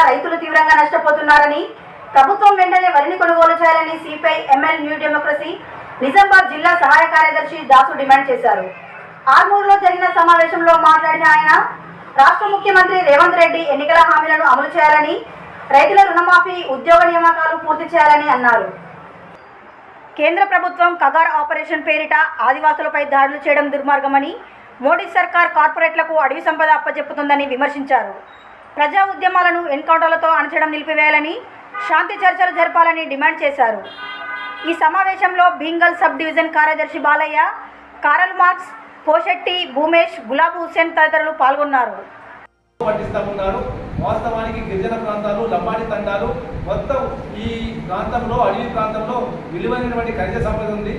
రైతులు తీవ్రంగా నష్టపోతున్నారని, ప్రభుత్వం వెంటనే వరిని కొనుగోలు చేయాలని CPI ML new democracy Nizamabad జిల్లా సహాయ కార్యదర్శి దాసు డిమాండ్ చేశారు. ఆర్మూర్లో జరిగిన సమావేశంలో మాట్లాడిన ఆయన, రాష్ట్ర ముఖ్యమంత్రి రేవంత్ రెడ్డి ఎన్నికల హామీలను అమలు చేయాలని, రైతుల రుణమాఫీ, ఉద్యోగ నియామకాలు పూర్తి చేయాలని అన్నారు. కేంద్ర ప్రభుత్వం కగార్ ఆపరేషన్ పేరిట ఆదివాసులపై దాడులు చేయడం దుర్మార్గమని, మోడీ సర్కార్ కార్పొరేట్లకు అడవి సంపద అప్పచెప్పుతుందని విమర్శించారు. ప్రజా ఉద్యమాలను ఎన్కౌంటర్లతో అణచడం నిలిపివేయాలని, శాంతి చర్చలు జరపాలని డిమాండ్ చేశారు. ఈ సమావేశంలో భీంగల్ సబ్ డివిజన్ కార్యదర్శి బాలయ్య, కారల్ మార్క్స్, పోషెట్టి, భూమేష్, గులాబ్ హుస్సేన్ తదితరులు పాల్గొన్నారు. వాస్తవానికి గిరిజన ప్రాంతాలు, లంబాడి తండాలు మొత్తం ఈ ప్రాంతంలో, అడవి ప్రాంతంలో విలువైనటువంటి ఖనిజ సంపద ఉంది,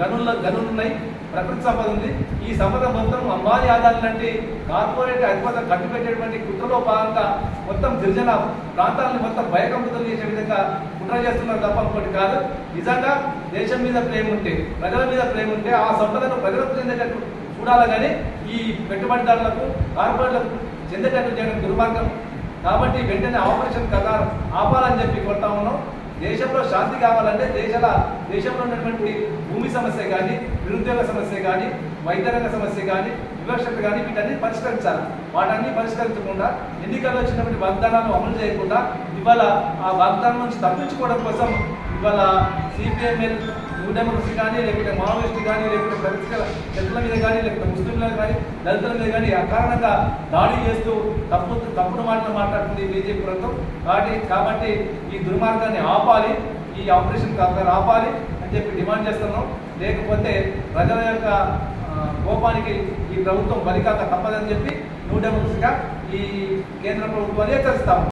గనులు ఉన్నాయి, ప్రకృతి సంపద ఉంది. ఈ సంపద మొత్తం అంబానీ ఆదాయాలు లాంటి కార్పొరేట్ అధిపత కట్టిపెట్టేటువంటి కుట్రలో భాగంగా మొత్తం గిరిజన ప్రాంతాలను మొత్తం భయకంపితం చేసే విధంగా కుట్ర చేస్తున్నారు తప్ప ఇంకోటి కాదు. నిజంగా దేశం మీద ప్రేమ ఉంటే, ప్రజల మీద ప్రేమ ఉంటే ఆ సంపదను ప్రజలకు చెందేటట్టు చూడాలి. కానీ ఈ పెట్టుబడిదారులకు, కార్పొరేట్లకు చెందేటట్టు చేయడం దుర్మార్గం. కాబట్టి వెంటనే ఆపరేషన్ కగార్ ఆపాలని చెప్పి కొడతా ఉన్నాం. దేశంలో శాంతి కావాలంటే దేశంలో ఉన్నటువంటి భూమి సమస్య కానీ, నిరుద్యోగ సమస్య కానీ, వైద్య రంగ సమస్య కానీ, వివక్షత కానీ వీటన్ని పరిష్కరించాలి. వాటన్ని పరిష్కరించకుండా, ఎన్నికల్లో వచ్చినటువంటి వాగ్దానాలను అమలు చేయకుండా, ఇవాళ ఆ వాగ్దానం నుంచి తప్పించుకోవడం కోసం ఇవాళ సిపిఎంఎల్ న్యూ డెమోక్రసీ కానీ, లేకపోతే మావోయిస్టు కానీ, లేకపోతే దళితుల మీద కానీ, లేకపోతే ముస్లింల కానీ, దళితుల మీద కానీ అకారణంగా దాడి చేస్తూ తప్పుడు మాటలు మాట్లాడుతుంది బీజేపీ ప్రభుత్వం. కాబట్టి ఈ దుర్మార్గాన్ని ఆపాలి, ఈ ఆపరేషన్ కగార్ ఆపాలి అని చెప్పి డిమాండ్ చేస్తున్నాం. లేకపోతే ప్రజల యొక్క కోపానికి ఈ ప్రభుత్వం బలికాక తప్పదని చెప్పి న్యూ డెమోక్రసీగా ఈ కేంద్ర ప్రభుత్వాన్ని హెచ్చరిస్తాము.